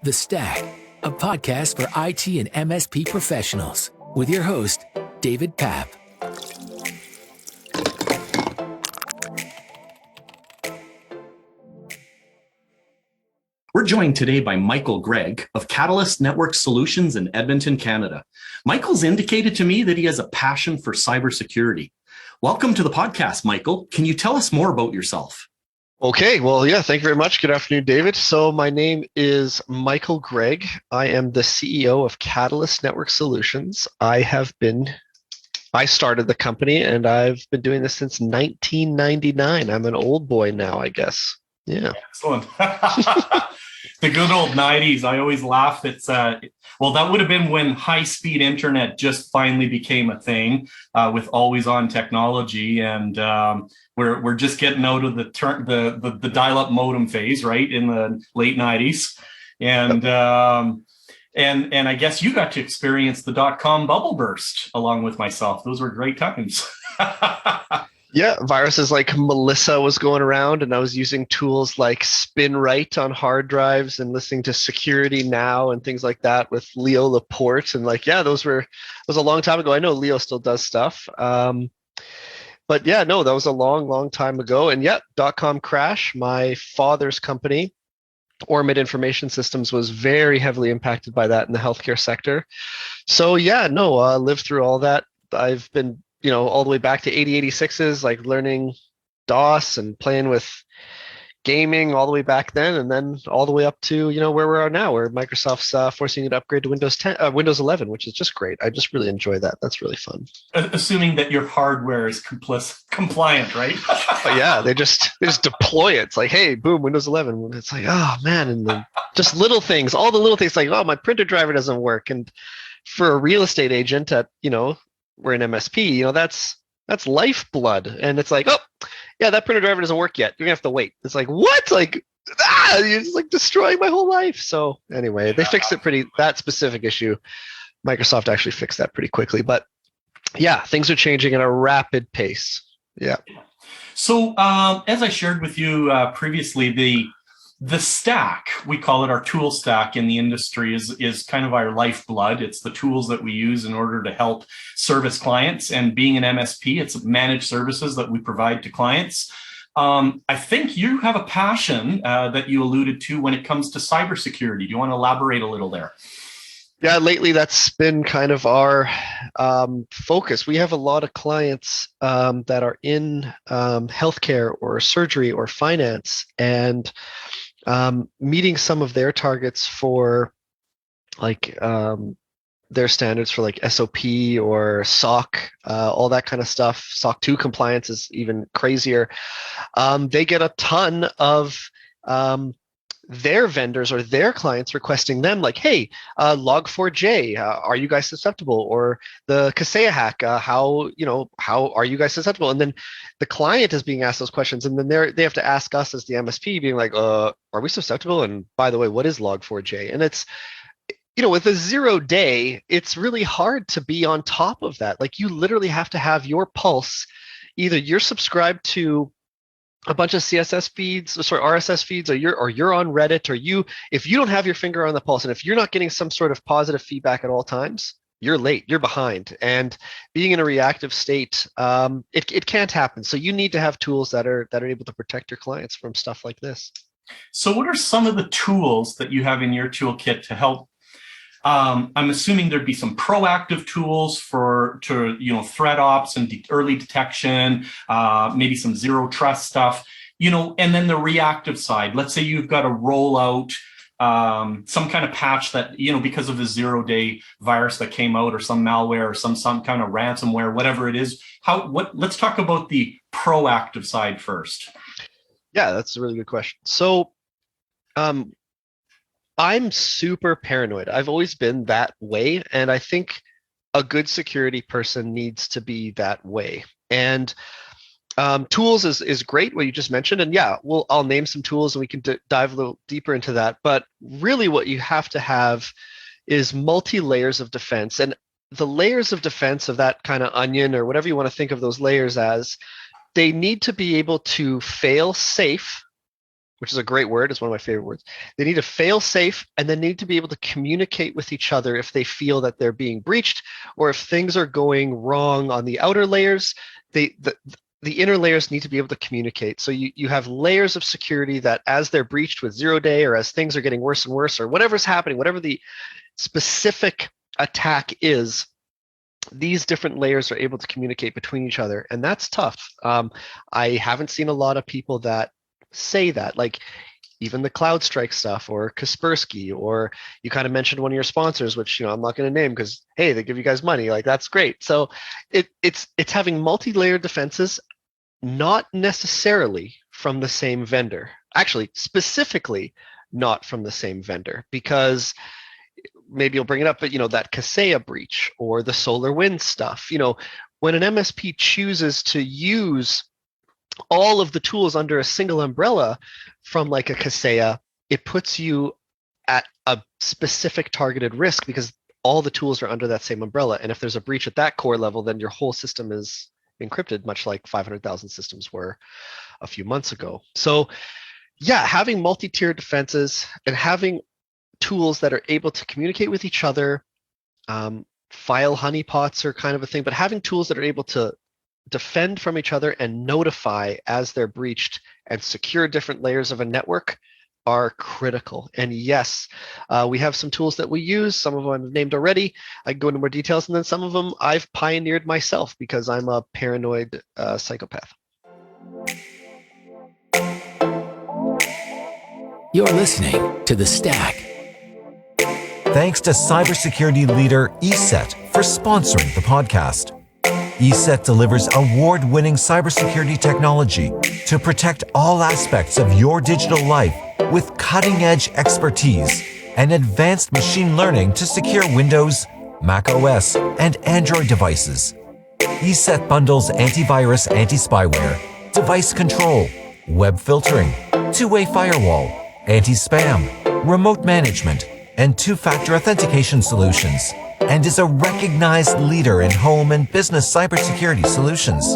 The Stack, a podcast for IT and MSP professionals, with your host, David Papp. We're joined today by Michael Gregg of Catalyst Network Solutions in Edmonton, Canada. Michael's indicated to me that he has a passion for cybersecurity. Welcome to the podcast, Michael. Can you tell us more about yourself? Okay, well, yeah, thank you very much. Good afternoon, David. So my name is Michael Gregg. I am the CEO of Catalyst Network Solutions. I started the company and I've been doing this since 1999. I'm an old boy now, I guess. Yeah. Excellent. The good old 90s. I always laugh. It's that would have been when high-speed internet just finally became a thing with always-on technology, and we're just getting out of the dial-up modem phase, right, in the late 90s, and I guess you got to experience the .com bubble burst along with myself. Those were great times. Yeah, viruses like Melissa was going around, and I was using tools like SpinRite on hard drives and listening to Security Now and things like that with Leo Laporte. And that was a long time ago. I know Leo still does stuff. But yeah, no, that was a long, long time ago. And yeah, .com crash, my father's company, Ormid Information Systems, was very heavily impacted by that in the healthcare sector. So yeah, no, lived through all that. I've been all the way back to 8086s, like learning DOS and playing with gaming all the way back then, and then all the way up to, where we are now, where Microsoft's forcing you to upgrade to Windows 11, which is just great. I just really enjoy that. That's really fun. Assuming that your hardware is compliant, right? But yeah, they just deploy it. It's like, hey, boom, Windows 11. It's like, oh man, and then just little things, all the little things, like, oh, my printer driver doesn't work. And for a real estate agent at, we're an MSP, that's lifeblood. And it's like, oh, yeah, that printer driver doesn't work yet. You're gonna have to wait. It's like, what? Like, you're just like destroying my whole life. So anyway, they fixed it that specific issue. Microsoft actually fixed that pretty quickly. But yeah, things are changing at a rapid pace. Yeah. So as I shared with you previously, the stack, we call it our tool stack in the industry, is kind of our lifeblood. It's the tools that we use in order to help service clients. And being an MSP, it's managed services that we provide to clients. I think you have a passion that you alluded to when it comes to cybersecurity. Do you want to elaborate a little there? Yeah, lately that's been kind of our focus. We have a lot of clients that are in healthcare or surgery or finance, and meeting some of their targets for their standards for like SOP or SOC, all that kind of stuff. SOC 2 compliance is even crazier. They get a ton of their vendors or their clients requesting them, like, hey, Log4j, are you guys susceptible? Or the Kaseya hack, how are you guys susceptible? And then the client is being asked those questions, and then they have to ask us as the MSP, being like, are we susceptible? And by the way, what is Log4j? And it's, with a 0 day, it's really hard to be on top of that. Like, you literally have to have your pulse. Either you're subscribed to a bunch of RSS feeds, or you're on Reddit, or if you don't have your finger on the pulse, and if you're not getting some sort of positive feedback at all times, you're late, you're behind. And being in a reactive state, it can't happen. So you need to have tools that are able to protect your clients from stuff like this. So what are some of the tools that you have in your toolkit to help? I'm assuming there'd be some proactive tools to threat ops and early detection, maybe some zero trust stuff, and then the reactive side. Let's say you've got to roll out some kind of patch that, because of the 0 day virus that came out, or some malware, or some kind of ransomware, whatever it is. Let's talk about the proactive side first. Yeah, that's a really good question. So, I'm super paranoid. I've always been that way. And I think a good security person needs to be that way. And tools is great, what you just mentioned. And yeah, I'll name some tools and we can dive a little deeper into that. But really what you have to have is multi-layers of defense. And the layers of defense of that kind of onion, or whatever you want to think of those layers as, they need to be able to fail safe which is a great word. It's one of my favorite words. They need to fail safe, and they need to be able to communicate with each other if they feel that they're being breached, or if things are going wrong on the outer layers. The inner layers need to be able to communicate. So you have layers of security that as they're breached with 0-day, or as things are getting worse and worse, or whatever's happening, whatever the specific attack is, these different layers are able to communicate between each other. And that's tough. I haven't seen a lot of people that say that, like even the CloudStrike stuff, or Kaspersky, or you kind of mentioned one of your sponsors, which, I'm not going to name because, hey, they give you guys money. Like, that's great. So it's having multi-layered defenses, not necessarily from the same vendor. Actually, specifically not from the same vendor, because maybe you'll bring it up, but that Kaseya breach or the SolarWinds stuff, when an MSP chooses to use all of the tools under a single umbrella from like a Kaseya, it puts you at a specific targeted risk because all the tools are under that same umbrella. And if there's a breach at that core level, then your whole system is encrypted, much like 500,000 systems were a few months ago. So yeah, having multi-tiered defenses and having tools that are able to communicate with each other, file honeypots are kind of a thing, but having tools that are able to defend from each other and notify as they're breached and secure different layers of a network are critical. And yes, we have some tools that we use. Some of them I've named already. I can go into more details, and then some of them I've pioneered myself because I'm a paranoid psychopath. You're listening to The Stack. Thanks to cybersecurity leader ESET for sponsoring the podcast. ESET delivers award-winning cybersecurity technology to protect all aspects of your digital life with cutting-edge expertise and advanced machine learning to secure Windows, Mac OS, and Android devices. ESET bundles antivirus, anti-spyware, device control, web filtering, two-way firewall, anti-spam, remote management, and two-factor authentication solutions, and is a recognized leader in home and business cybersecurity solutions.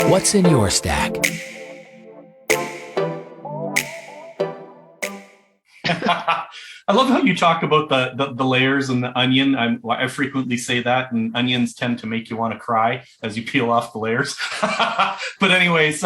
What's in your stack? I love how you talk about the layers and the onion. I frequently say that, and onions tend to make you want to cry as you peel off the layers. But anyways,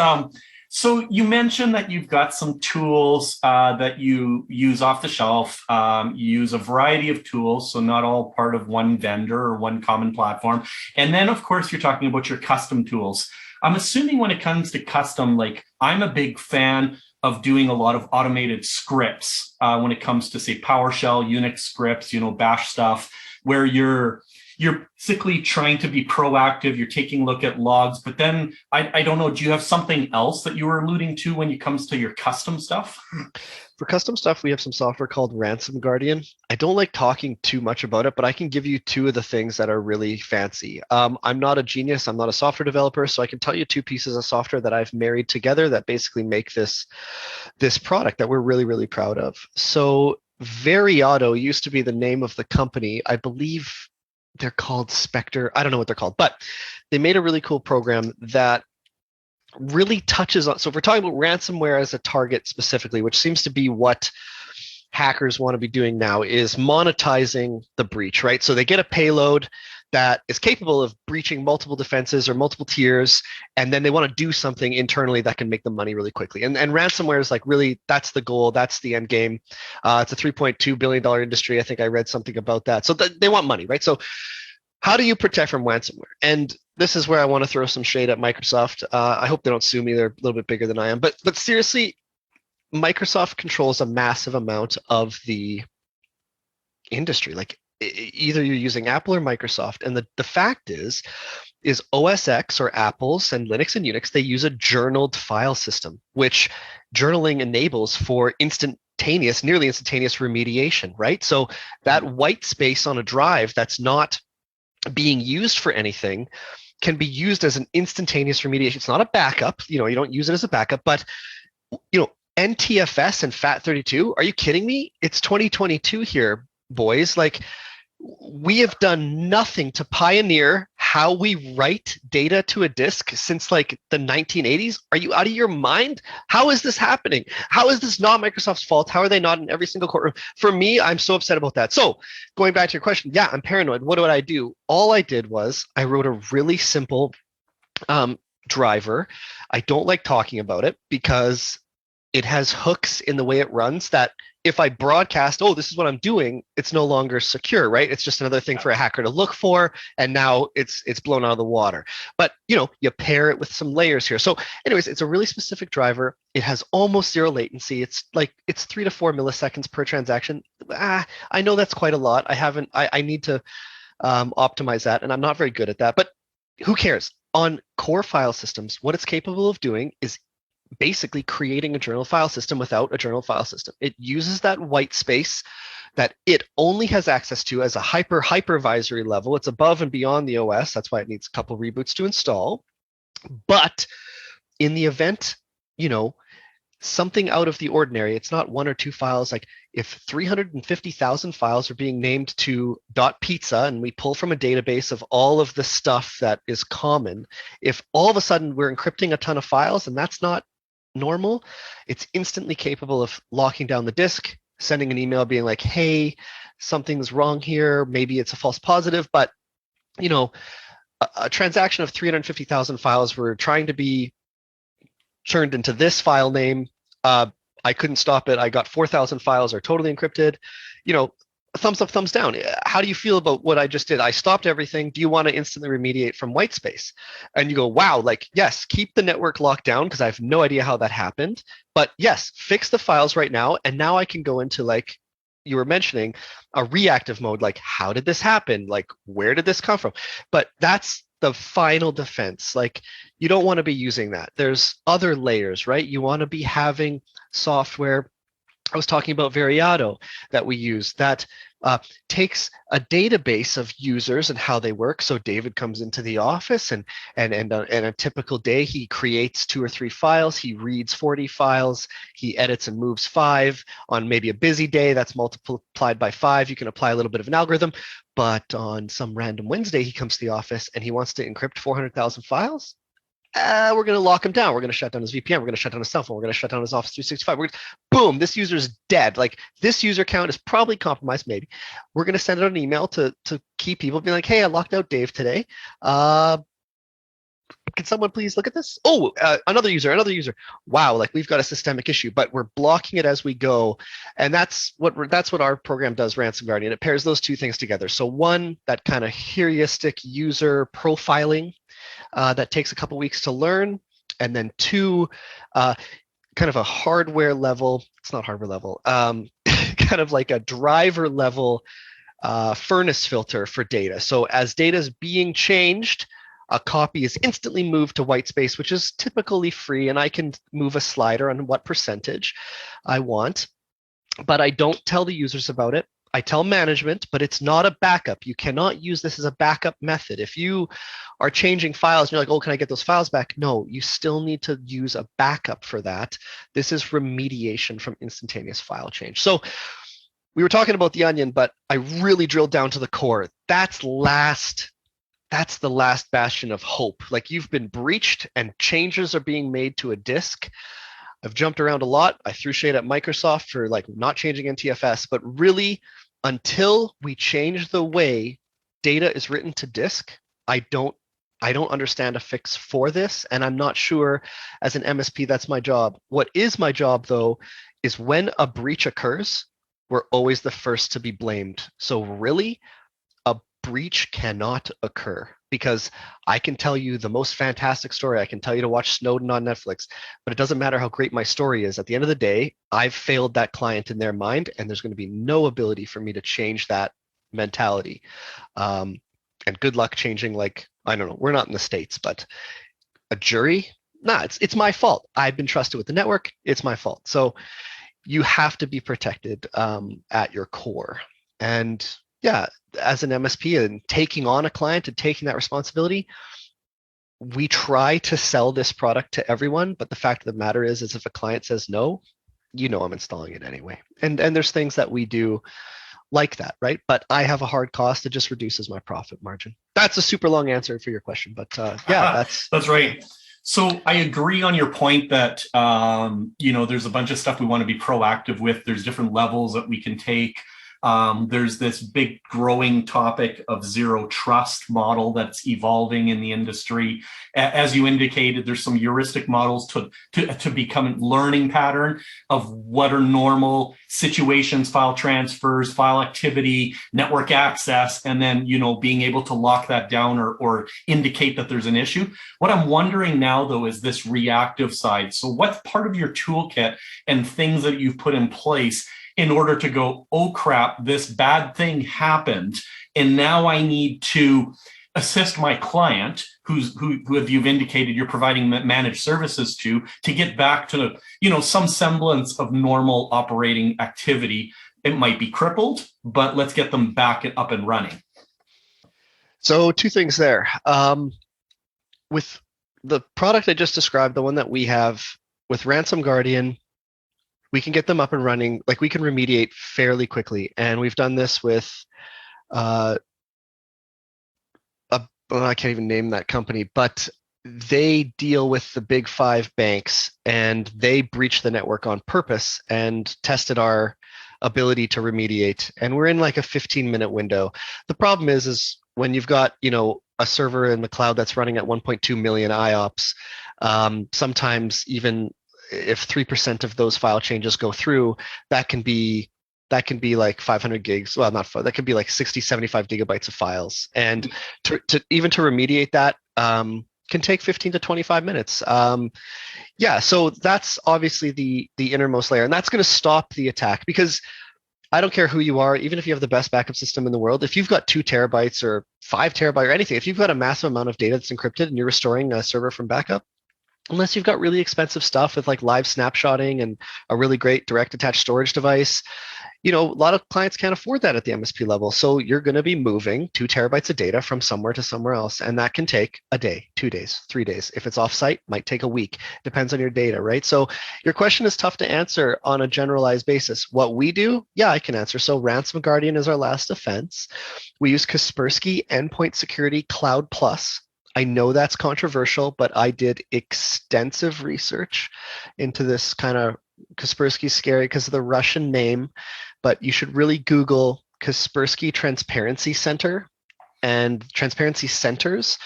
so you mentioned that you've got some tools that you use off the shelf. You use a variety of tools, so not all part of one vendor or one common platform. And then, of course, you're talking about your custom tools. I'm assuming when it comes to custom, like I'm a big fan of doing a lot of automated scripts when it comes to, say, PowerShell, Unix scripts, Bash stuff, where you're basically trying to be proactive. You're taking a look at logs, but then I don't know, do you have something else that you were alluding to when it comes to your custom stuff? For custom stuff, we have some software called Ransom Guardian. I don't like talking too much about it, but I can give you two of the things that are really fancy. I'm not a genius. I'm not a software developer, so I can tell you two pieces of software that I've married together that basically make this product that we're really, really proud of. So Veriauto used to be the name of the company. I believe they're called Spectre. I don't know what they're called, but they made a really cool program that really touches on, so if we're talking about ransomware as a target specifically, which seems to be what hackers want to be doing now, is monetizing the breach, right? So they get a payload that is capable of breaching multiple defenses or multiple tiers, and then they want to do something internally that can make them money really quickly. And ransomware is like, really, that's the goal, that's the end game. It's a $3.2 billion industry. I think I read something about that. So they want money, right? So how do you protect from ransomware? And this is where I want to throw some shade at Microsoft. I hope they don't sue me. They're a little bit bigger than I am. But seriously, Microsoft controls a massive amount of the industry. Like either you're using Apple or Microsoft. And the fact is OS X or Apple's and Linux and Unix, they use a journaled file system, which journaling enables for nearly instantaneous remediation, right? So that white space on a drive that's not being used for anything can be used as an instantaneous remediation. It's not a backup, you don't use it as a backup, but NTFS and FAT32, are you kidding me? It's 2022 here, boys. Like, we have done nothing to pioneer how we write data to a disk since like the 1980s. Are you out of your mind? How is this happening? How is this not Microsoft's fault? How are they not in every single courtroom? For me, I'm so upset about that. So going back to your question, yeah, I'm paranoid. What did I do? All I did was I wrote a really simple driver. I don't like talking about it because it has hooks in the way it runs that if I broadcast, oh, this is what I'm doing, it's no longer secure, right? It's just another thing for a hacker to look for, and now it's blown out of the water. But you pair it with some layers here. So anyways, it's a really specific driver. It has almost zero latency. It's 3 to 4 milliseconds per transaction. I know that's quite a lot. I need to optimize that, and I'm not very good at that, but who cares? On core file systems, what it's capable of doing is basically creating a journal file system without a journal file system. It uses that white space that it only has access to as a hypervisory level. It's above and beyond the OS. That's why it needs a couple reboots to install. But in the event, something out of the ordinary, it's not 1 or 2 files. Like if 350,000 files are being named to .pizza and we pull from a database of all of the stuff that is common, if all of a sudden we're encrypting a ton of files and that's not normal, it's instantly capable of locking down the disk, sending an email being like, hey, something's wrong here. Maybe it's a false positive, but a transaction of 350,000 files were trying to be turned into this file name. I couldn't stop it. I got 4,000 files are totally encrypted. Thumbs up, thumbs down. How do you feel about what I just did? I stopped everything. Do you want to instantly remediate from white space? And you go, wow, yes, keep the network locked down because I have no idea how that happened. But yes, fix the files right now. And now I can go into, like you were mentioning, a reactive mode. Like, how did this happen? Like, where did this come from? But that's the final defense. Like, you don't want to be using that. There's other layers, right? You want to be having software. I was talking about Veriado that we use that takes a database of users and how they work. So David comes into the office and a typical day, he creates 2 or 3 files. He reads 40 files. He edits and moves 5. On maybe a busy day, that's multiplied by 5. You can apply a little bit of an algorithm. But on some random Wednesday, he comes to the office and he wants to encrypt 400,000 files. We're going to lock him down. We're going to shut down his VPN. We're going to shut down his cell phone. We're going to shut down his Office 365. Boom, this user's dead. Like, this user count is probably compromised, maybe. We're going to send out an email to key people, being like, hey, I locked out Dave today. Can someone please look at this? Oh, another user. Wow, like we've got a systemic issue, but we're blocking it as we go. And that's what our program does, Ransom Guardian. It pairs those 2 things together. So one, that kind of heuristic user profiling that takes a couple weeks to learn. And then 2, kind of a hardware level, it's not hardware level, kind of like a driver level furnace filter for data. So as data is being changed, a copy is instantly moved to white space, which is typically free, and I can move a slider on what percentage I want, but I don't tell the users about it. I tell management, but it's not a backup. You cannot use this as a backup method. If you are changing files and you're like, oh, can I get those files back? No, you still need to use a backup for that. This is remediation from instantaneous file change. So we were talking about the onion, but I really drilled down to the core. That's the last bastion of hope. Like, you've been breached and changes are being made to a disk. I've jumped around a lot. I threw shade at Microsoft for not changing NTFS, but really, until we change the way data is written to disk, I don't understand a fix for this, and I'm not sure as an MSP that's my job. What is my job, though, is when a breach occurs, we're always the first to be blamed. So really, a breach cannot occur, because I can tell you the most fantastic story. I can tell you to watch Snowden on Netflix, but it doesn't matter how great my story is. At the end of the day, I've failed that client in their mind, and there's going to be no ability for me to change that mentality. And good luck changing, I don't know, we're not in the States, but a jury, it's my fault. I've been trusted with the network. It's my fault. So you have to be protected at your core. And yeah, as an MSP and taking on a client and taking that responsibility, we try to sell this product to everyone, but the fact of the matter is if a client says no, I'm installing it anyway. And there's things that we do like that, right? But I have a hard cost that just reduces my profit margin. That's a super long answer for your question, but yeah, that's right. So I agree on your point that, there's a bunch of stuff we want to be proactive with. There's different levels that we can take. There's this big growing topic of zero trust model that's evolving in the industry. As you indicated, there's some heuristic models to become learning pattern of what are normal situations, file transfers, file activity, network access, and then, being able to lock that down or indicate that there's an issue. What I'm wondering now, though, is this reactive side. So what's part of your toolkit and things that you've put in place in order to go, oh crap, this bad thing happened, and now I need to assist my client, who you've indicated you're providing managed services to get back to, some semblance of normal operating activity. It might be crippled, but let's get them back up and running. So 2 things there. With the product I just described, the one that we have with Ransom Guardian, we can get them up and running. Like, we can remediate fairly quickly. And we've done this with, I can't even name that company, but they deal with the big 5 banks, and they breached the network on purpose and tested our ability to remediate. And we're in like a 15-minute window. The problem is when you've got, a server in the cloud that's running at 1.2 million IOPS, sometimes even if 3% of those file changes go through, that can be like 500 gigs. Well, that could be like 60, 75 gigabytes of files. And to remediate that can take 15 to 25 minutes. So that's obviously the innermost layer. And that's going to stop the attack, because I don't care who you are, even if you have the best backup system in the world, if you've got 2 terabytes or 5 terabytes or anything, if you've got a massive amount of data that's encrypted and you're restoring a server from backup, unless you've got really expensive stuff with like live snapshotting and a really great direct attached storage device, a lot of clients can't afford that at the MSP level. So you're going to be moving 2 terabytes of data from somewhere to somewhere else. And that can take a day, 2 days, 3 days. If it's offsite, might take a week. Depends on your data, right? So your question is tough to answer on a generalized basis. What we do, I can answer. So Ransom Guardian is our last defense. We use Kaspersky Endpoint Security Cloud Plus. I know that's controversial, but I did extensive research into this kind of Kaspersky. Scary because of the Russian name, but you should really Google Kaspersky Transparency Center and Transparency Centers.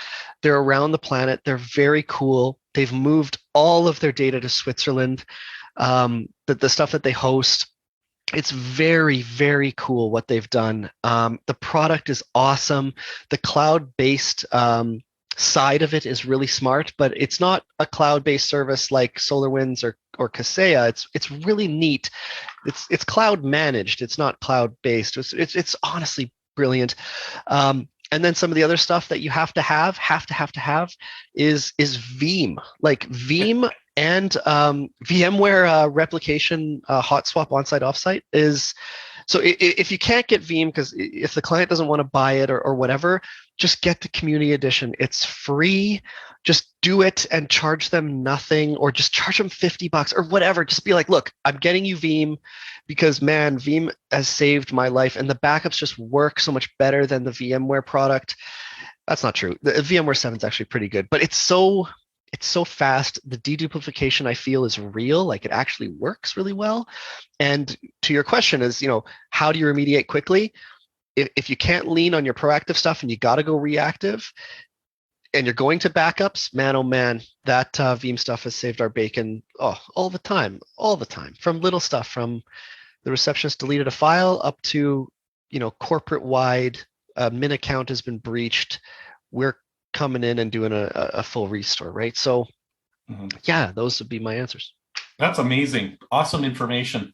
They're around the planet. They're very cool. They've moved all of their data to Switzerland. The stuff that they host, it's very, very cool what they've done. The product is awesome. The cloud-based side of it is really smart, but it's not a cloud-based service like SolarWinds or Kaseya. It's really neat. It's cloud managed. It's not cloud-based. It's honestly brilliant. And then some of the other stuff that you have to have is Veeam. Like Veeam and VMware replication hot swap onsite offsite is. So if you can't get Veeam, because if the client doesn't want to buy it or whatever, just get the community edition. It's free. Just do it and charge them nothing, or just charge them $50 or whatever. Just be like, look, I'm getting you Veeam because, man, Veeam has saved my life, and the backups just work so much better than the VMware product. That's not true. The VMware 7 is actually pretty good, but it's so fast. The deduplication, I feel, is real. Like, it actually works really well. And to your question is, how do you remediate quickly? If you can't lean on your proactive stuff and you got to go reactive, and you're going to backups, man, oh man, that Veeam stuff has saved our bacon all the time. From little stuff, from the receptionist deleted a file up to, corporate-wide min account has been breached. We're coming in and doing a full restore, right? So yeah, those would be my answers. That's amazing. Awesome information.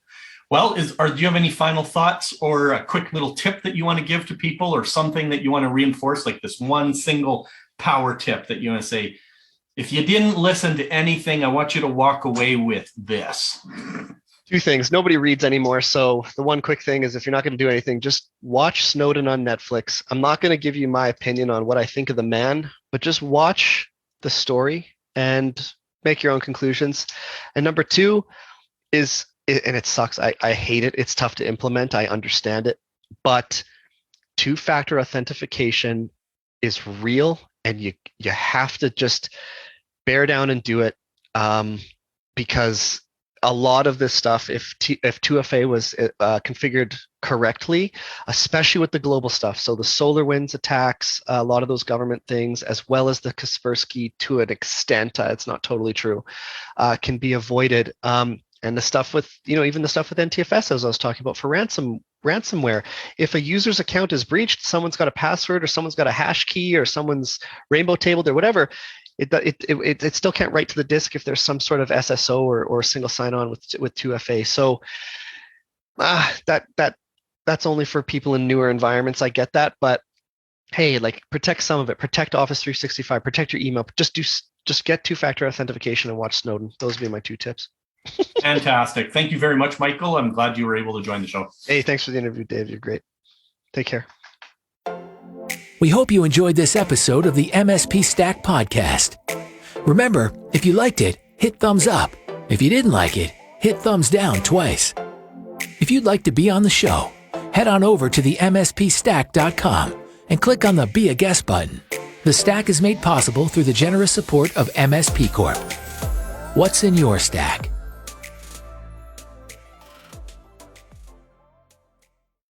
Well, do you have any final thoughts or a quick little tip that you want to give to people, or something that you want to reinforce, like this one single power tip that you want to say, if you didn't listen to anything, I want you to walk away with this? 2 things. Nobody reads anymore. So the one quick thing is, if you're not going to do anything, just watch Snowden on Netflix. I'm not going to give you my opinion on what I think of the man, but just watch the story and make your own conclusions. And number 2 is, and it sucks, I hate it. It's tough to implement. I understand it. But two-factor authentication is real, and you have to just bear down and do it, because a lot of this stuff, if 2FA was configured correctly, especially with the global stuff, so the SolarWinds attacks, a lot of those government things, as well as the Kaspersky to an extent, it's not totally true, can be avoided. And the stuff with, even the stuff with NTFS, as I was talking about for ransomware, if a user's account is breached, someone's got a password or someone's got a hash key or someone's rainbow tabled or whatever, it still can't write to the disk if there's some sort of SSO or single sign-on with 2FA. So that's only for people in newer environments. I get that, but hey, like, protect some of it. Protect Office 365. Protect your email. Just get two-factor authentication and watch Snowden. Those would be my 2 tips. Fantastic. Thank you very much, Michael. I'm glad you were able to join the show. Hey, thanks for the interview, Dave. You're great. Take care. We hope you enjoyed this episode of the MSP Stack Podcast. Remember, if you liked it, hit thumbs up. If you didn't like it, hit thumbs down twice. If you'd like to be on the show, head on over to the mspstack.com and click on the Be a Guest button. The Stack is made possible through the generous support of MSP Corp. What's in your stack?